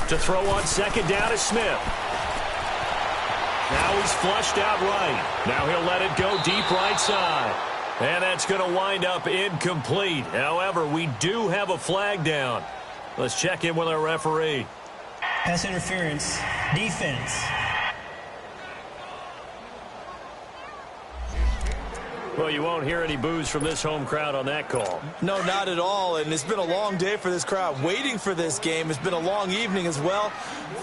To throw on second down is Smith. Now he's flushed out right. Now he'll let it go deep right side. And that's going to wind up incomplete. However, we do have a flag down. Let's check in with our referee. Pass interference. Defense. Well, you won't hear any boos from this home crowd on that call. No, not at all. And it's been a long day for this crowd waiting for this game. It's been a long evening as well.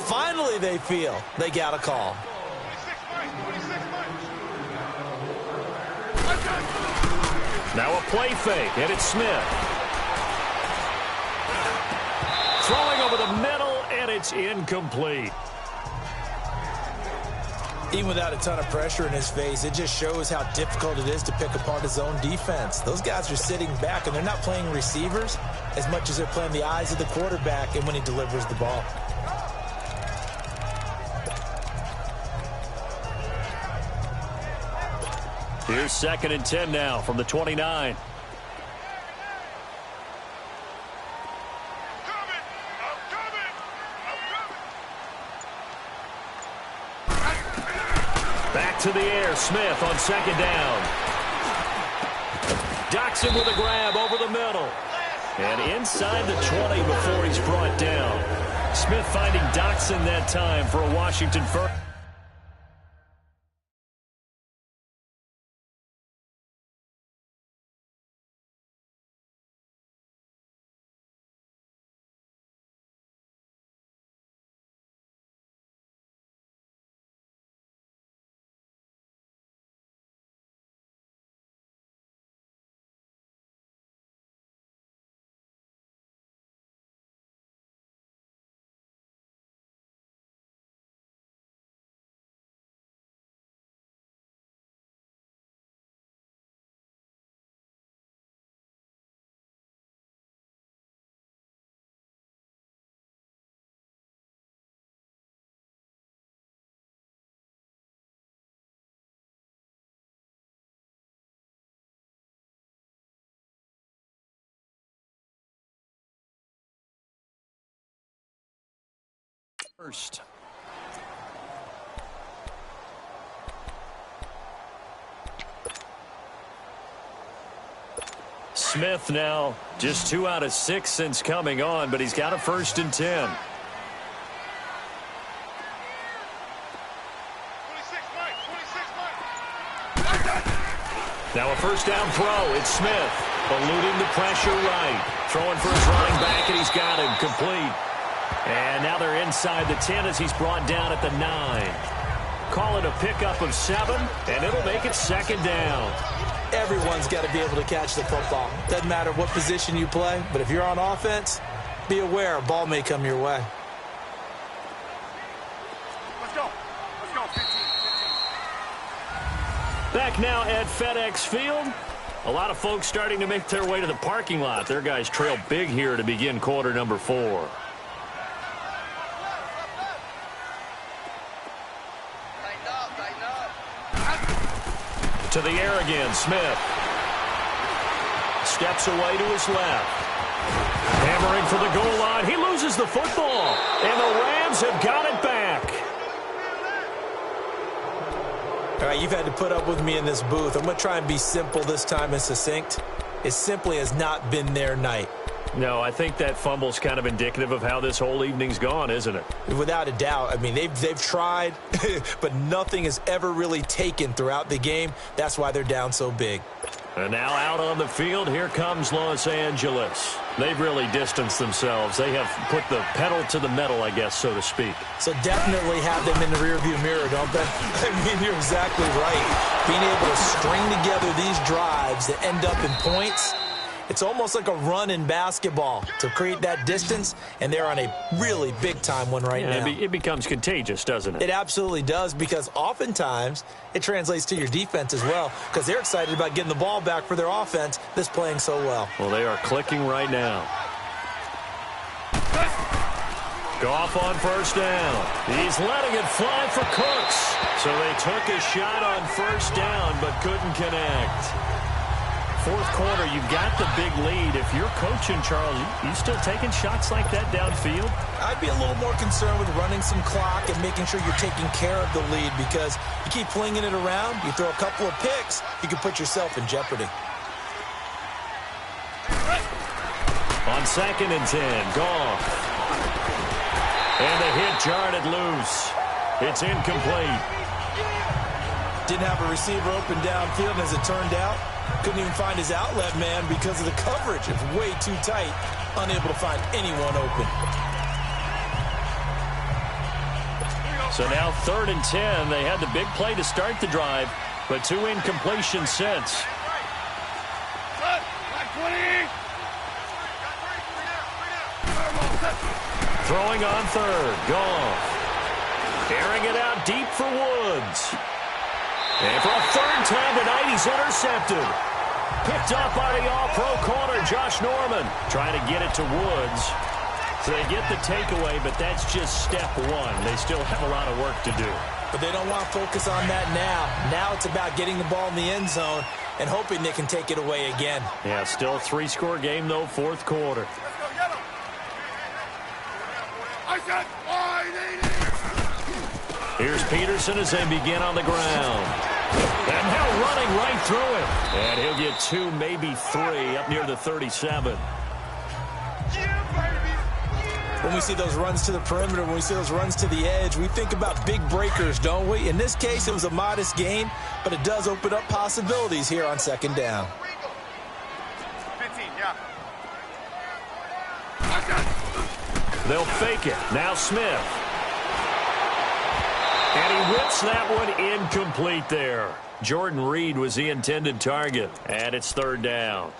Finally, they feel they got a call. Now a play fake, and it's Smith. Throwing over the middle, and it's incomplete. Even without a ton of pressure in his face, it just shows how difficult it is to pick apart his own defense. Those guys are sitting back, and they're not playing receivers as much as they're playing the eyes of the quarterback and when he delivers the ball. Here's 2nd and 10 now from the 29. Back to the air, Smith on 2nd down. Docks him with a grab over the middle. And inside the 20 before he's brought down. Smith finding Doxson that time for a Washington first. First. Smith now just 2 out of 6 since coming on, but he's got a 1st and 10. Now a 1st down throw. It's Smith eluding the pressure right. Throwing for his running back, and he's got him complete. And now they're inside the 10 as he's brought down at the 9. Call it a pickup of 7, and it'll make it 2nd down. Everyone's got to be able to catch the football. Doesn't matter what position you play, but if you're on offense, be aware a ball may come your way. Let's go. Let's go. 15. Back now at FedEx Field. A lot of folks starting to make their way to the parking lot. Their guys trail big here to begin quarter number 4. To the air again, Smith. Steps away to his left. Hammering for the goal line. He loses the football. And the Rams have got it back. All right, you've had to put up with me in this booth. I'm going to try and be simple this time and succinct. It simply has not been their night. No, I think that fumble's kind of indicative of how this whole evening's gone, isn't it? Without a doubt. I mean, they've tried, but nothing has ever really taken throughout the game. That's why they're down so big. And now out on the field, here comes Los Angeles. They've really distanced themselves. They have put the pedal to the metal, I guess, so to speak. So definitely have them in the rearview mirror, don't they? I mean, you're exactly right. Being able to string together these drives that end up in points, it's almost like a run in basketball to create that distance, and they're on a really big-time one right now. It becomes contagious, doesn't it? It absolutely does, because oftentimes it translates to your defense as well, because they're excited about getting the ball back for their offense that's playing so well. Well, they are clicking right now. Goff on 1st down. He's letting it fly for Cooks. So they took a shot on 1st down but couldn't connect. fourth quarter, you've got the big lead. If you're coaching, Charles, you still taking shots like that downfield? I'd be a little more concerned with running some clock and making sure you're taking care of the lead, because you keep flinging it around, you throw a couple of picks, you can put yourself in jeopardy. On 2nd and 10, Goff. And the hit jarred it loose. It's incomplete. Didn't have a receiver open downfield, and as it turned out, couldn't even find his outlet man because of the coverage. It's way too tight, unable to find anyone open. So now 3rd and 10. They had the big play to start the drive, but 2 incompletions since. Throwing on 3rd, Goff. Airing it out deep for Woods. And for a 3rd time tonight, he's intercepted. Picked up by the all-pro corner, Josh Norman. Trying to get it to Woods. So they get the takeaway, but that's just step one. They still have a lot of work to do. But they don't want to focus on that now. Now it's about getting the ball in the end zone and hoping they can take it away again. Yeah, still a 3-score game, though, fourth quarter. Here's Peterson as they begin on the ground. And now running right through it. And he'll get 2, maybe 3, up near the 37. When we see those runs to the perimeter, when we see those runs to the edge, we think about big breakers, don't we? In this case, it was a modest gain, but it does open up possibilities here on 2nd down. 15, yeah. They'll fake it. Now Smith. And he whips that one incomplete there. Jordan Reed was the intended target. And it's 3rd down.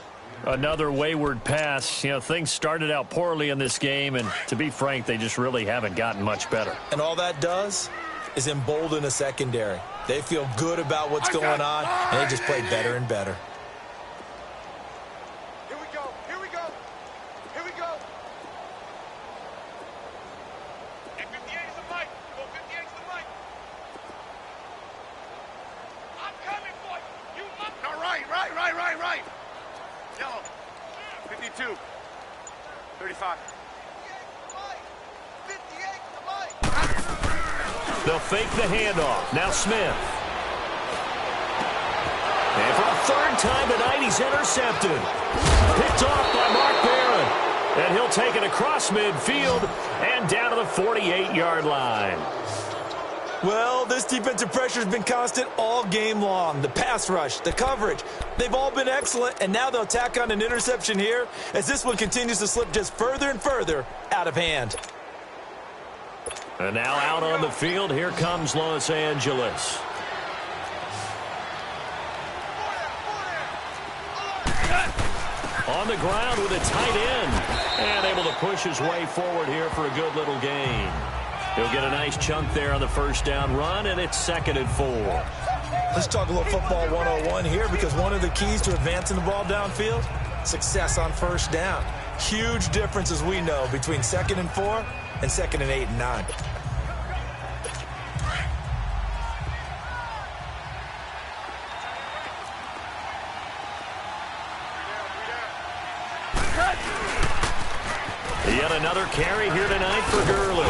Another wayward pass. You know, things started out poorly in this game, and to be frank, they just really haven't gotten much better. And all that does is embolden a secondary. They feel good about what's going on, and they just play better and better. Here we go. Here we go. Here we go. Hey, 58's the mic. Go 58's the mic. I'm coming for you. You must. No, right. Yellow. 52. 35. 58's the mic. They'll fake the handoff. Now Smith. And for a 3rd time tonight, he's intercepted. Picked off by Mark Barron. And he'll take it across midfield and down to the 48-yard line. Well, this defensive pressure has been constant all game long. The pass rush, the coverage, they've all been excellent, and now they'll tack on an interception here as this one continues to slip just further and further out of hand. And now out on the field, here comes Los Angeles. On the ground with a tight end. And able to push his way forward here for a good little gain. He'll get a nice chunk there on the 1st down run, and it's 2nd and 4. Let's talk a little football 101 here, because one of the keys to advancing the ball downfield, success on 1st down. Huge difference, as we know, between 2nd and 4 and 2nd and 8 and 9. Yet another carry here tonight for Gurley.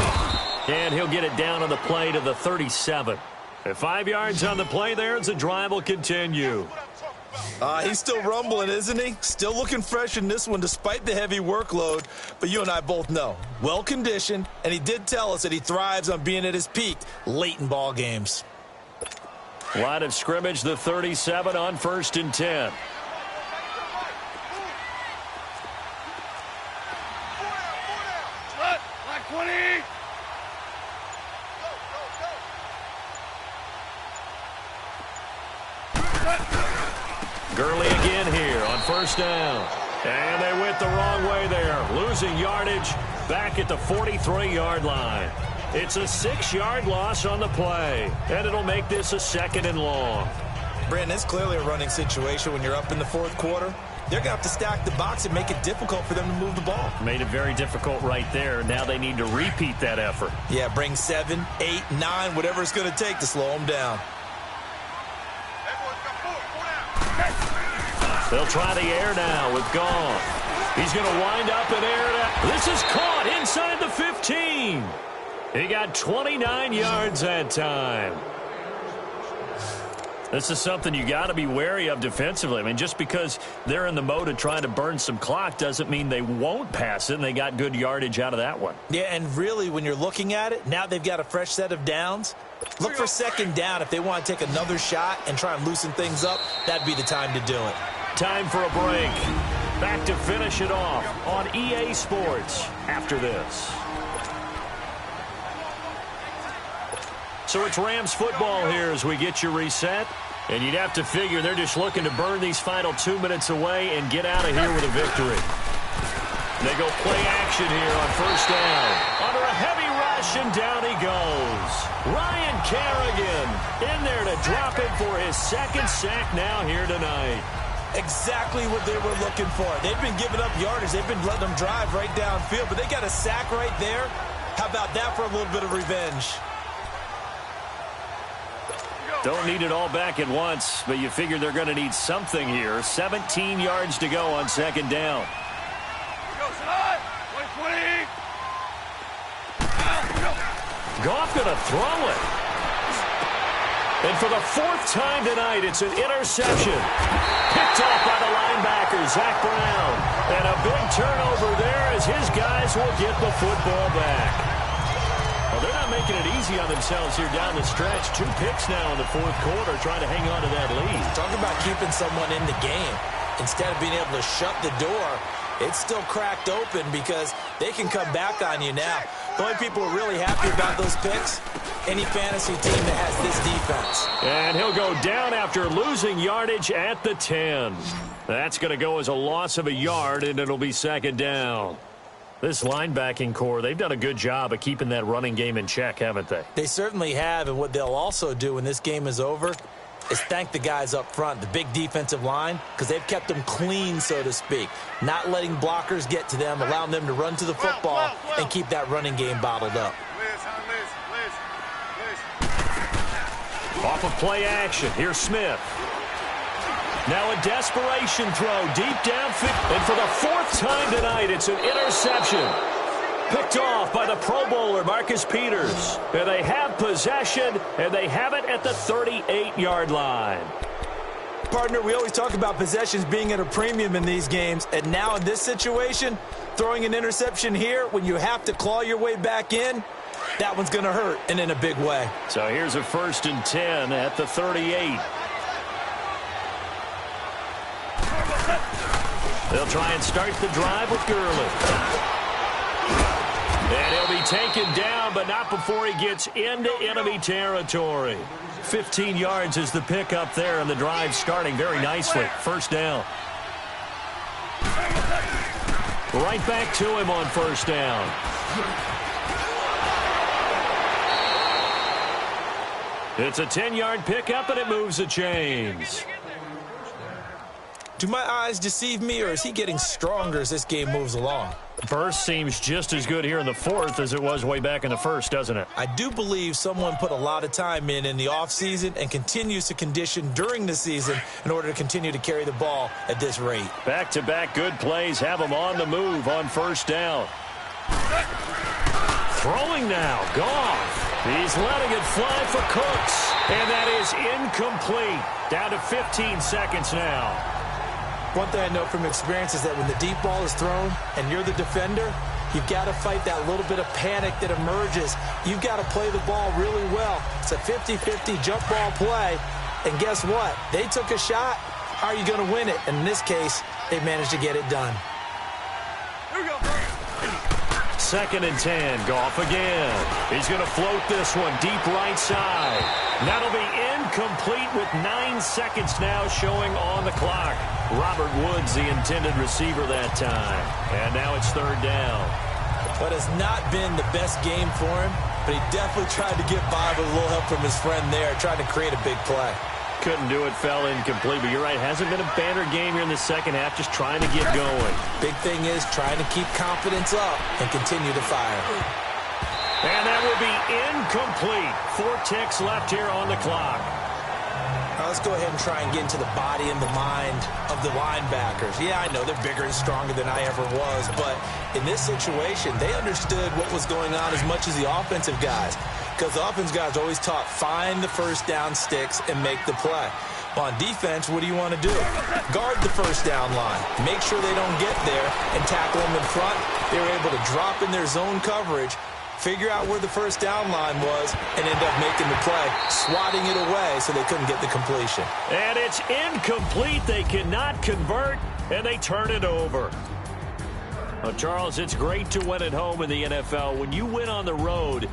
And he'll get it down on the play to the 37. At 5 yards on the play there as the drive will continue. He's still rumbling, isn't he? Still looking fresh in this one despite the heavy workload. But you and I both know, well-conditioned, and he did tell us that he thrives on being at his peak late in ball games. Line of scrimmage, the 37 on 1st and 10. Gurley again here on 1st down. And they went the wrong way there. Losing yardage back at the 43-yard line. It's a 6-yard loss on the play. And it'll make this a 2nd and long. Brandon, it's clearly a running situation when you're up in the 4th quarter. They're going to have to stack the box and make it difficult for them to move the ball. Made it very difficult right there. Now they need to repeat that effort. Yeah, bring 7, 8, 9, whatever it's going to take to slow them down. They'll try the air now with Goff. He's going to wind up in air now. This is caught inside the 15. He got 29 yards that time. This is something you got to be wary of defensively. I mean, just because they're in the mode of trying to burn some clock doesn't mean they won't pass it, and they got good yardage out of that one. Yeah, and really, when you're looking at it, now they've got a fresh set of downs. Look for second down if they want to take another shot and try and loosen things up. That'd be the time to do it. Time for a break. Back to finish it off on EA Sports after this. So it's Rams football here as we get you reset. And you'd have to figure they're just looking to burn these final 2 minutes away and get out of here with a victory. They go play action here on first down. Under a heavy rush, and down he goes. Ryan Kerrigan in there to drop it for his second sack now here tonight. Exactly what they were looking for. They've been giving up yardage. They've been letting them drive right downfield, but they got a sack right there. How about that for a little bit of revenge? Don't need it all back at once, but you figure they're going to need something here. 17 yards to go on second down. Goff going to throw it. And for the fourth time tonight, it's an interception. Picked off by the linebacker, Zach Brown. And a big turnover there as his guys will get the football back. Well, they're not making it easy on themselves here down the stretch. 2 picks now in the fourth quarter, trying to hang on to that lead. Talk about keeping someone in the game. Instead of being able to shut the door, it's still cracked open because they can come back on you now. The only people who are really happy about those picks, any fantasy team that has this defense. And he'll go down after losing yardage at the 10. That's going to go as a loss of a yard, and it'll be second down. This linebacking core, they've done a good job of keeping that running game in check, haven't they? They certainly have, and what they'll also do when this game is over is thank the guys up front, the big defensive line, because they've kept them clean, so to speak. Not letting blockers get to them, allowing them to run to the football and keep that running game bottled up. Off of play action, here's Smith. Now a desperation throw deep downfield. And for the fourth time tonight, it's an interception. Picked off by the Pro Bowler, Marcus Peters. And they have possession, and they have it at the 38-yard line. Partner, we always talk about possessions being at a premium in these games. And now in this situation, throwing an interception here when you have to claw your way back in, that one's going to hurt, and in a big way. So here's a 1st and 10 at the 38. They'll try and start the drive with Gurley. And he'll be taken down, but not before he gets into enemy territory. 15 yards is the pickup there, and the drive starting very nicely. First down. Right back to him on first down. It's a 10-yard pickup, and it moves the chains. Do my eyes deceive me, or is he getting stronger as this game moves along? Burst seems just as good here in the fourth as it was way back in the first, doesn't it? I do believe someone put a lot of time in the offseason and continues to condition during the season in order to continue to carry the ball at this rate. Back-to-back good plays have him on the move on first down. Throwing now, Goff. He's letting it fly for Cooks, and that is incomplete. Down to 15 seconds now. One thing I know from experience is that when the deep ball is thrown and you're the defender, you've got to fight that little bit of panic that emerges. You've got to play the ball really well. It's a 50-50 jump ball play, and guess what? They took a shot. How are you going to win it? And in this case, they managed to get it done. Here we go. 2nd and 10, Goff again. He's going to float this one deep right side. That'll be incomplete with 9 seconds now showing on the clock. Robert Woods, the intended receiver that time. And now it's 3rd down. But it's not been the best game for him, but he definitely tried to get by with a little help from his friend there, trying to create a big play. Couldn't do it, fell incomplete. But you're right, hasn't been a banner game here in the second half, just trying to get going. Big thing is trying to keep confidence up and continue to fire. And that will be incomplete. 4 ticks left here on the clock. Now let's go ahead and try and get into the body and the mind of the linebackers. Yeah, I know they're bigger and stronger than I ever was, but in this situation, they understood what was going on as much as the offensive guys, because the offensive guys always taught, find the first down sticks and make the play. On defense, what do you want to do? Guard the first down line. Make sure they don't get there and tackle them in front. They were able to drop in their zone coverage, figure out where the first down line was, and end up making the play, swatting it away so they couldn't get the completion. And it's incomplete. They cannot convert, and they turn it over. Well, Charles, it's great to win at home in the NFL. When you win on the road,